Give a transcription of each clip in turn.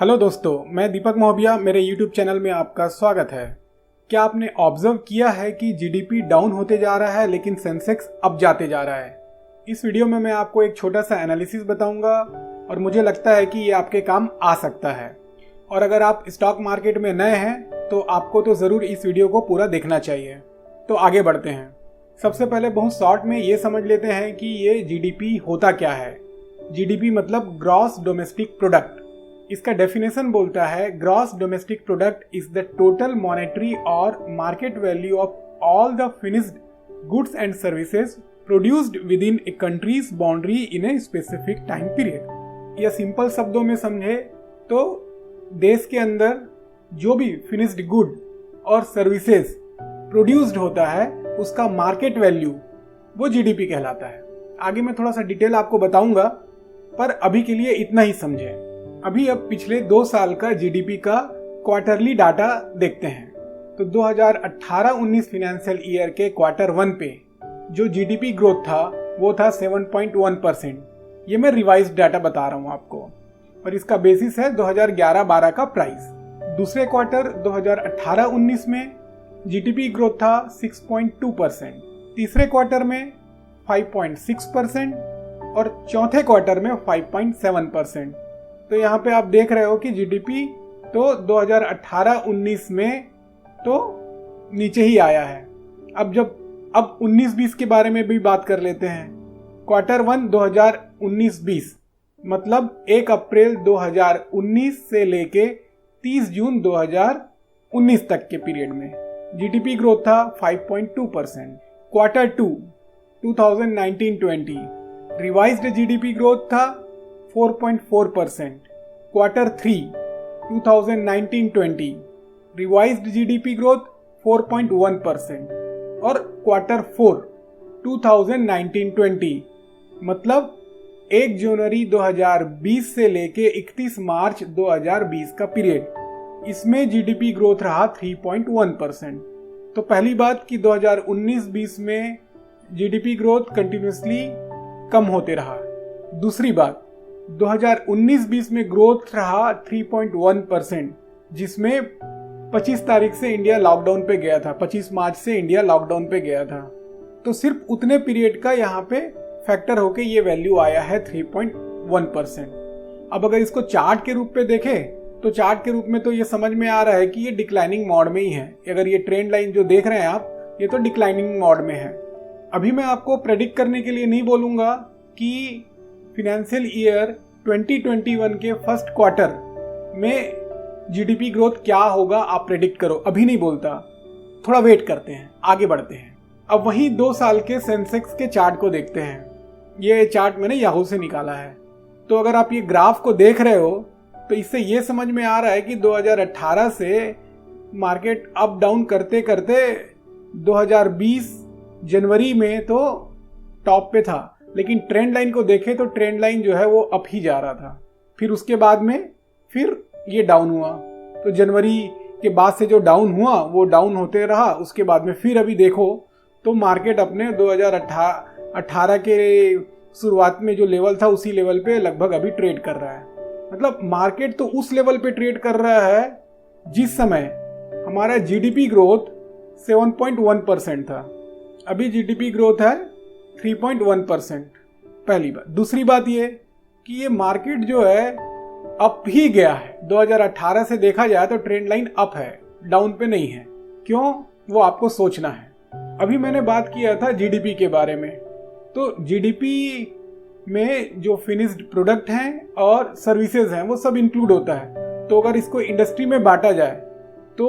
Hello दोस्तों, मैं दीपक महोबिया, मेरे YouTube चैनल में आपका स्वागत है। क्या आपने ऑब्जर्व किया है कि जीडीपी डाउन होते जा रहा है लेकिन सेंसेक्स अप जाते जा रहा है। इस वीडियो में मैं आपको एक छोटा सा एनालिसिस बताऊंगा और मुझे लगता है कि ये आपके काम आ सकता है। और अगर आप स्टॉक मार्केट में नए हैं तो आपको तो ज़रूर इस वीडियो को पूरा देखना चाहिए। तो आगे बढ़ते हैं। सबसे पहले बहुत शॉर्ट में ये समझ लेते हैं कि ये जीडीपी होता क्या है। जीडीपी मतलब ग्रॉस डोमेस्टिक प्रोडक्ट। इसका डेफिनेशन बोलता है gross domestic product is the total monetary और market value of all the finished goods and services produced within a country's boundary in a specific time period. या simple शब्दों में समझे तो देश के अंदर जो भी फिनिश्ड गुड और सर्विसेज प्रोड्यूस्ड होता है उसका मार्केट वैल्यू वो जीडीपी कहलाता है। आगे मैं थोड़ा सा डिटेल आपको बताऊंगा, पर अभी के लिए इतना ही समझें। अब पिछले 2 साल का जीडीपी का क्वार्टरली डाटा देखते हैं। तो 2018-19 फाइनेंशियल ईयर के क्वार्टर 1 पे जो जीडीपी ग्रोथ था वो था 7.1%। ये मैं रिवाइज्ड डाटा बता रहा हूँ आपको, और इसका बेसिस है 2011-12 का प्राइस। दूसरे क्वार्टर 2018-19 में जीडीपी ग्रोथ था 6.2%, तीसरे क्वार्टर में 5.6% और चौथे क्वार्टर में 5.7%। तो यहाँ पे आप देख रहे हो कि जीडीपी तो 2018-19 में तो नीचे ही आया है। अब 19-20 के बारे में भी बात कर लेते हैं। क्वार्टर 1 2019-20 मतलब 1 अप्रैल 2019 से लेके 30 जून 2019 तक के पीरियड में जीडीपी ग्रोथ था 5.2%। क्वार्टर 2 2019-20 रिवाइज्ड जीडीपी ग्रोथ था 4.4%। Quarter 3 2019-20 revised GDP growth 4.1%। और क्वार्टर 4 2019-20 मतलब 1 जनवरी 2020 से लेके 31 मार्च 2020 का पीरियड, इसमें जीडीपी ग्रोथ रहा 3.1%। तो पहली बात कि 2019-20 में जीडीपी ग्रोथ कंटिन्यूसली कम होते रहा। दूसरी बात 2019-20 में ग्रोथ रहा 3.1%, जिसमें 25 तारीख से इंडिया लॉकडाउन पे गया था, 25 मार्च से इंडिया लॉकडाउन पे गया था। तो सिर्फ उतने पीरियड का यहाँ पे फैक्टर होके ये वैल्यू आया है 3.1%। अब अगर इसको चार्ट के रूप पे देखें तो चार्ट के रूप में तो ये समझ में आ रहा है कि ये डिक्लाइनिंग मोड में ही है। अगर ये ट्रेंड लाइन जो देख रहे हैं आप, ये तो डिक्लाइनिंग मोड में है। अभी मैं आपको प्रेडिक्ट करने के लिए नहीं बोलूँगा कि फाइनेंशियल ईयर 2021 के फर्स्ट क्वार्टर में जीडीपी ग्रोथ क्या होगा आप प्रेडिक्ट करो, अभी नहीं बोलता। थोड़ा वेट करते हैं, आगे बढ़ते हैं। अब वही 2 साल के सेंसेक्स के चार्ट को देखते हैं। ये चार्ट मैंने याहू से निकाला है। तो अगर आप ये ग्राफ को देख रहे हो तो इससे ये समझ में आ रहा है कि 2018 से मार्केट अप डाउन करते करते 2020 जनवरी में तो टॉप पे था, लेकिन ट्रेंड लाइन को देखें तो ट्रेंड लाइन जो है वो अप ही जा रहा था। फिर उसके बाद में फिर ये डाउन हुआ। तो जनवरी के बाद से जो डाउन हुआ वो डाउन होते रहा। उसके बाद में फिर अभी देखो तो मार्केट अपने 2018 के शुरुआत में जो लेवल था उसी लेवल पे लगभग अभी ट्रेड कर रहा है। मतलब मार्केट तो उस लेवल पे ट्रेड कर रहा है जिस समय हमारा जीडीपी ग्रोथ 7.1% था। अभी जीडीपी ग्रोथ है 3.1%। पहली बात। दूसरी बात ये कि ये मार्केट जो है अप ही गया है। 2018 से देखा जाए तो ट्रेंड लाइन अप है, डाउन पे नहीं है। क्यों, वो आपको सोचना है। अभी मैंने बात किया था जीडीपी के बारे में। तो जीडीपी में जो फिनिश्ड प्रोडक्ट हैं और सर्विसेज हैं वो सब इंक्लूड होता है। तो अगर इसको इंडस्ट्री में बांटा जाए तो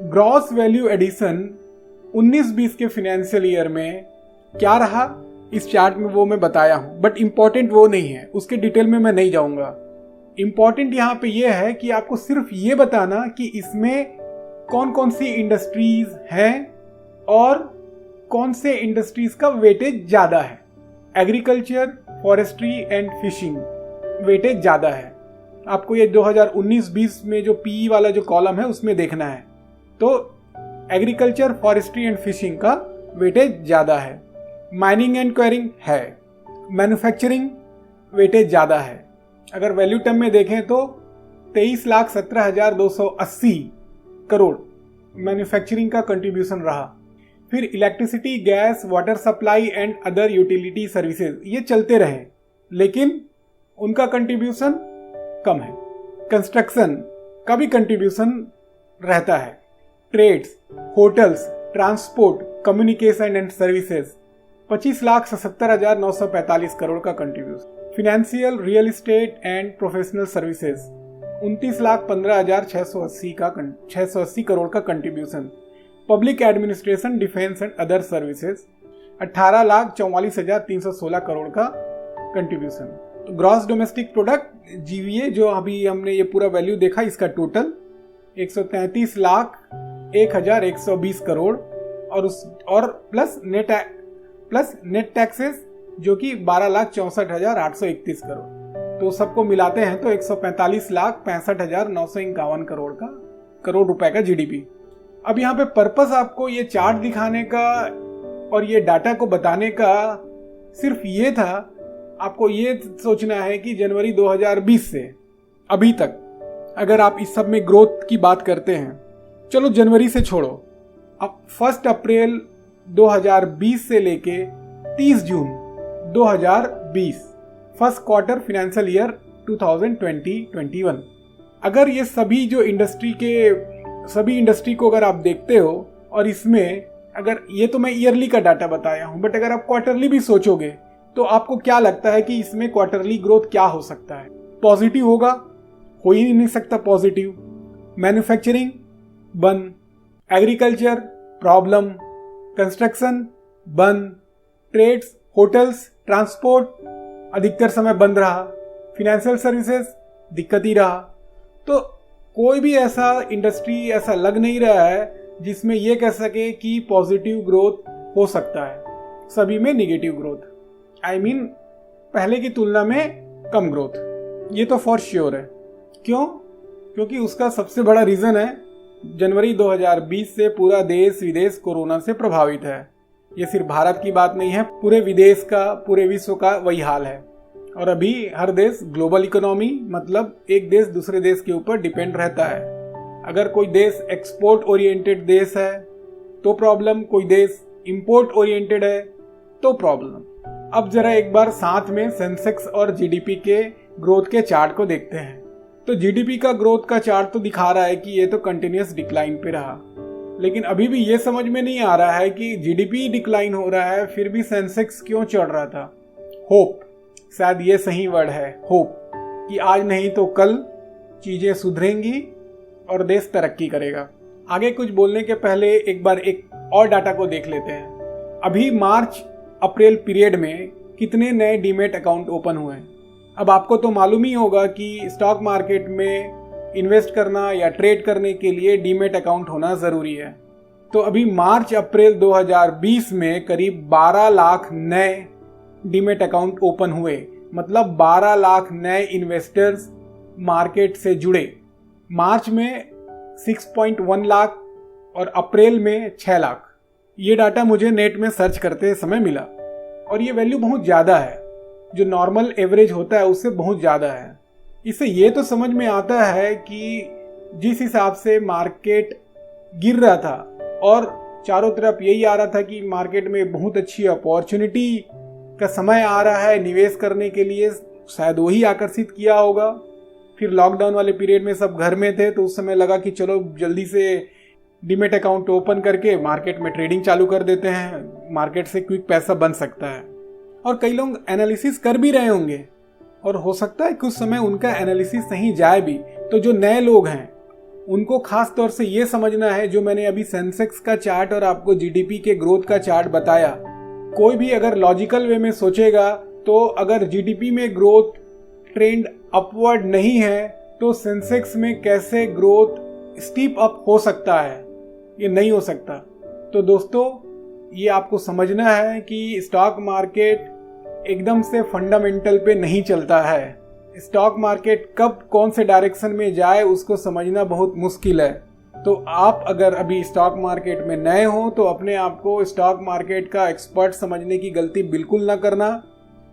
ग्रॉस वैल्यू एडिशन 19-20 के फाइनेंशियल ईयर में क्या रहा इस चार्ट में वो मैं बताया हूं, बट इंपॉर्टेंट वो नहीं है, उसके डिटेल में मैं नहीं जाऊंगा। इंपॉर्टेंट यहां पे ये है कि आपको सिर्फ ये बताना कि इसमें कौन कौन सी इंडस्ट्रीज हैं और कौन से इंडस्ट्रीज का वेटेज ज्यादा है। Agriculture, forestry and fishing weightage ज्यादा है। आपको ये 2019-20 में जो पीई वाला जो कॉलम है उसमें देखना है। तो एग्रीकल्चर, फॉरेस्ट्री एंड फिशिंग का वेटेज ज्यादा है। माइनिंग एंड क्वेरिंग है। मैन्युफैक्चरिंग वेटेज ज़्यादा है। अगर वैल्यू टर्म में देखें तो 23,17,280 करोड़ मैन्युफैक्चरिंग का कंट्रीब्यूशन रहा। फिर electricity, gas, water supply and other utility services ये चलते रहे, लेकिन उनका कंट्रीब्यूशन कम है। कंस्ट्रक्शन का भी कंट्रीब्यूशन रहता है। Trades, hotels, transport, communication and services 25,77,945 crore का contribution. Financial, real estate and professional services 29,15,680 crore का contribution. Public administration, defence and other services 18,44,316 crore का contribution. Gross domestic product GVA जो अभी हमने ये पूरा वैल्यू देखा, इसका टोटल 133,01,120 करोड़ और प्लस नेट टैक्सेस जो कि 12,64,831 करोड़। तो सबको मिलाते हैं तो 145,65,951 करोड़ रुपए का जीडीपी। अब यहाँ पे पर्पस आपको ये चार्ट दिखाने का और ये डाटा को बताने का सिर्फ ये था, आपको ये सोचना है कि जनवरी 2020 से अभी तक अगर आप इस सब में ग्रोथ की बात करते हैं, चलो जनवरी से छोड़ो, अब 1 अप्रैल 2020 से लेके 30 जून 2020 फर्स्ट क्वार्टर फाइनेंशियल ईयर 2020-21, अगर ये सभी इंडस्ट्री को अगर आप देखते हो और इसमें अगर ये तो मैं ईयरली का डाटा बताया हूं, बट अगर आप क्वार्टरली भी सोचोगे तो आपको क्या लगता है कि इसमें क्वार्टरली ग्रोथ क्या हो सकता है? पॉजिटिव होगा? हो ही नहीं सकता पॉजिटिव। मैन्युफैक्चरिंग बंद, एग्रीकल्चर प्रॉब्लम, कंस्ट्रक्शन बंद, ट्रेड्स, होटल्स, ट्रांसपोर्ट अधिकतर समय बंद रहा, फिनेंशियल सर्विसेज दिक्कत ही रहा। तो कोई भी ऐसा इंडस्ट्री ऐसा लग नहीं रहा है जिसमें यह कह सके कि पॉजिटिव ग्रोथ हो सकता है। सभी में निगेटिव ग्रोथ, पहले की तुलना में कम ग्रोथ, ये तो फॉर श्योर है। क्यों? क्योंकि उसका सबसे बड़ा रीजन है जनवरी 2020 से पूरा देश विदेश कोरोना से प्रभावित है। ये सिर्फ भारत की बात नहीं है, पूरे विदेश का, पूरे विश्व का वही हाल है। और अभी हर देश ग्लोबल इकोनॉमी, मतलब एक देश दूसरे देश के ऊपर डिपेंड रहता है। अगर कोई देश एक्सपोर्ट ओरिएंटेड देश है तो प्रॉब्लम, कोई देश इंपोर्ट ओरिएंटेड है तो प्रॉब्लम। अब जरा एक बार साथ में सेंसेक्स और जीडीपी के ग्रोथ के चार्ट को देखते हैं। तो जीडीपी का ग्रोथ का चार्ट तो दिखा रहा है कि ये तो कंटिन्यूअस डिक्लाइन पे रहा, लेकिन अभी भी ये समझ में नहीं आ रहा है कि जीडीपी डिक्लाइन हो रहा है फिर भी सेंसेक्स क्यों चढ़ रहा था। होप, शायद ये सही वर्ड है, होप, कि आज नहीं तो कल चीजें सुधरेंगी और देश तरक्की करेगा। आगे कुछ बोलने के पहले एक बार एक और डाटा को देख लेते हैं। अभी मार्च अप्रैल पीरियड में कितने नए डीमेट अकाउंट ओपन हुए हैं। अब आपको तो मालूम ही होगा कि स्टॉक मार्केट में इन्वेस्ट करना या ट्रेड करने के लिए डीमेट अकाउंट होना ज़रूरी है। तो अभी मार्च अप्रैल 2020 में करीब 12 लाख नए डीमेट अकाउंट ओपन हुए, मतलब 12 लाख नए इन्वेस्टर्स मार्केट से जुड़े। मार्च में 6.1 लाख और अप्रैल में 6 लाख। ये डाटा मुझे नेट में सर्च करते समय मिला और ये वैल्यू बहुत ज़्यादा है, जो नॉर्मल एवरेज होता है उससे बहुत ज़्यादा है। इससे ये तो समझ में आता है कि जिस हिसाब से मार्केट गिर रहा था और चारों तरफ यही आ रहा था कि मार्केट में बहुत अच्छी अपॉर्चुनिटी का समय आ रहा है निवेश करने के लिए, शायद वही आकर्षित किया होगा। फिर लॉकडाउन वाले पीरियड में सब घर में थे तो उस समय लगा कि चलो जल्दी से डीमेट अकाउंट ओपन करके मार्केट में ट्रेडिंग चालू कर देते हैं, मार्केट से क्विक पैसा बन सकता है। और कई लोग एनालिसिस कर भी रहे होंगे और हो सकता है कुछ समय उनका एनालिसिस सही जाए भी। तो जो नए लोग हैं उनको खास तौर से ये समझना है, जो मैंने अभी सेंसेक्स का चार्ट और आपको जीडीपी के ग्रोथ का चार्ट बताया, कोई भी अगर लॉजिकल वे में सोचेगा तो अगर जीडीपी में ग्रोथ ट्रेंड अपवर्ड नहीं है तो सेंसेक्स में कैसे ग्रोथ स्टीप अप हो सकता है? ये नहीं हो सकता। तो दोस्तों ये आपको समझना है कि स्टॉक मार्केट एकदम से फंडामेंटल पे नहीं चलता है। स्टॉक मार्केट कब कौन से डायरेक्शन में जाए उसको समझना बहुत मुश्किल है। तो आप अगर अभी स्टॉक मार्केट में नए हो तो अपने आप को स्टॉक मार्केट का एक्सपर्ट समझने की गलती बिल्कुल ना करना।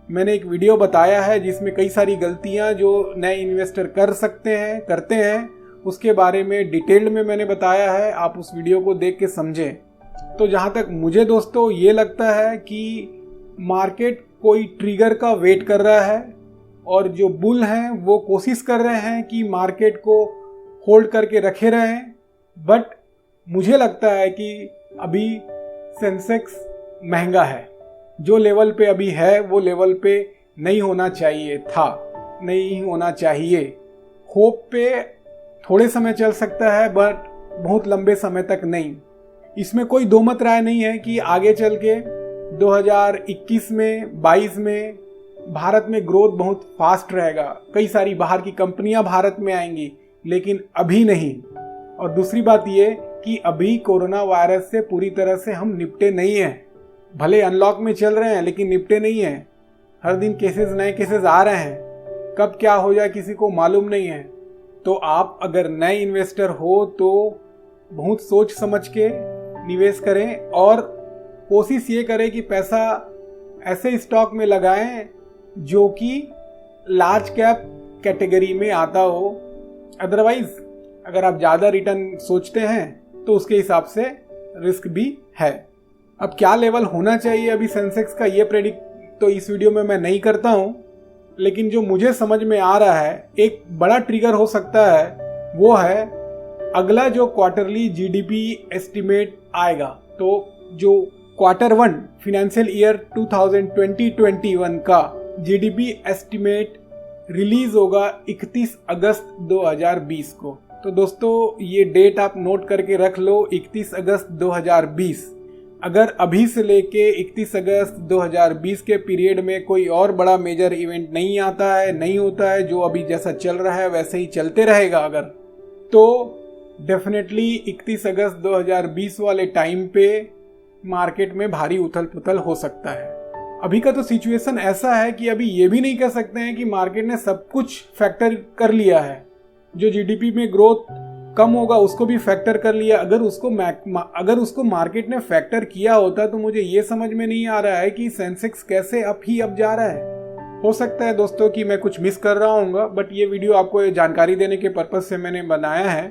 मैंने एक वीडियो बताया है जिसमें कई सारी गलतियां जो नए इन्वेस्टर करते हैं उसके बारे में डिटेल्ड में मैंने बताया है। आप उस वीडियो को देख के समझें। तो जहां तक मुझे दोस्तों ये लगता है कि मार्केट कोई ट्रिगर का वेट कर रहा है और जो बुल हैं वो कोशिश कर रहे हैं कि मार्केट को होल्ड करके रखे रहें। बट मुझे लगता है कि अभी सेंसेक्स महंगा है, जो लेवल पे अभी है वो लेवल पे नहीं होना चाहिए था, नहीं होना चाहिए। होप पे थोड़े समय चल सकता है बट बहुत लंबे समय तक नहीं। इसमें कोई दो मत राय नहीं है कि आगे चल के 2021 में 22 में भारत में ग्रोथ बहुत फास्ट रहेगा, कई सारी बाहर की कंपनियां भारत में आएंगी, लेकिन अभी नहीं। और दूसरी बात ये कि अभी कोरोना वायरस से पूरी तरह से हम निपटे नहीं हैं। भले अनलॉक में चल रहे हैं लेकिन निपटे नहीं हैं। हर दिन नए केसेस आ रहे हैं, कब क्या हो जाए किसी को मालूम नहीं है। तो आप अगर नए इन्वेस्टर हो तो बहुत सोच समझ के निवेश करें और कोशिश ये करें कि पैसा ऐसे स्टॉक में लगाएं जो कि लार्ज कैप कैटेगरी में आता हो। अदरवाइज अगर आप ज़्यादा रिटर्न सोचते हैं तो उसके हिसाब से रिस्क भी है। अब क्या लेवल होना चाहिए अभी सेंसेक्स का, ये प्रेडिक्ट तो इस वीडियो में मैं नहीं करता हूं, लेकिन जो मुझे समझ में आ रहा है एक बड़ा ट्रिगर हो सकता है वो है अगला जो क्वार्टरली जीडीपी एस्टिमेट आएगा। तो जो क्वार्टर 1 फाइनेंशियल ईयर 2020-21 का जीडीपी एस्टिमेट रिलीज होगा 31 अगस्त 2020 को। तो दोस्तों ये डेट आप नोट करके रख लो, 31 अगस्त 2020। अगर अभी से लेके 31 अगस्त 2020 के पीरियड में कोई और बड़ा मेजर इवेंट नहीं होता है, जो अभी जैसा चल रहा है वैसे ही चलते रहेगा अगर, तो डेफिनेटली 31 अगस्त 2020 वाले टाइम पे मार्केट में भारी उथल पुथल हो सकता है। अभी का तो सिचुएशन ऐसा है कि अभी ये भी नहीं कह सकते हैं कि मार्केट ने सब कुछ फैक्टर कर लिया है। जो जीडीपी में ग्रोथ कम होगा उसको भी फैक्टर कर लिया। अगर उसको मार्केट ने फैक्टर किया होता तो मुझे ये समझ में नहीं आ रहा है कि सेंसेक्स कैसे अप जा रहा है। हो सकता है दोस्तों कि मैं कुछ मिस कर रहा हूँ, बट ये वीडियो आपको जानकारी देने के पर्पज से मैंने बनाया है।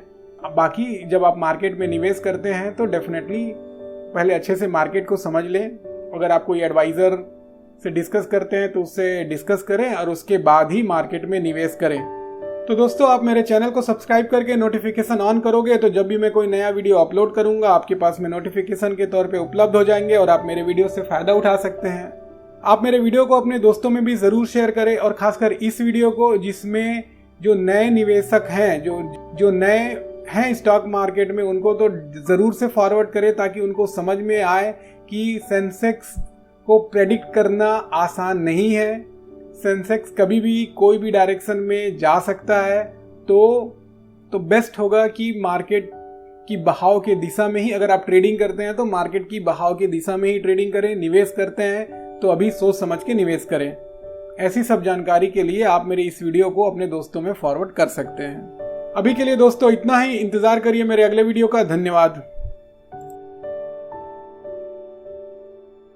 बाकी जब आप मार्केट में निवेश करते हैं तो डेफिनेटली पहले अच्छे से मार्केट को समझ लें। अगर आप कोई एडवाइज़र से डिस्कस करते हैं तो उससे डिस्कस करें और उसके बाद ही मार्केट में निवेश करें। तो दोस्तों आप मेरे चैनल को सब्सक्राइब करके नोटिफिकेशन ऑन करोगे तो जब भी मैं कोई नया वीडियो अपलोड करूंगा आपके पास में नोटिफिकेशन के तौर पे उपलब्ध हो जाएंगे और आप मेरे वीडियो से फ़ायदा उठा सकते हैं। आप मेरे वीडियो को अपने दोस्तों में भी ज़रूर शेयर करें और ख़ासकर इस वीडियो को जिसमें जो नए निवेशक हैं, जो नए हैं स्टॉक मार्केट में, उनको तो ज़रूर से फॉरवर्ड करें ताकि उनको समझ में आए कि सेंसेक्स को प्रेडिक्ट करना आसान नहीं है। सेंसेक्स कभी भी कोई भी डायरेक्शन में जा सकता है। तो बेस्ट होगा कि मार्केट की बहाव के दिशा में ही, अगर आप ट्रेडिंग करते हैं तो मार्केट की बहाव की दिशा में ही ट्रेडिंग करें। निवेश करते हैं तो अभी सोच समझ के निवेश करें। ऐसी सब जानकारी के लिए आप मेरे इस वीडियो को अपने दोस्तों में फॉरवर्ड कर सकते हैं। अभी के लिए दोस्तों इतना ही। इंतजार करिए मेरे अगले वीडियो का। धन्यवाद।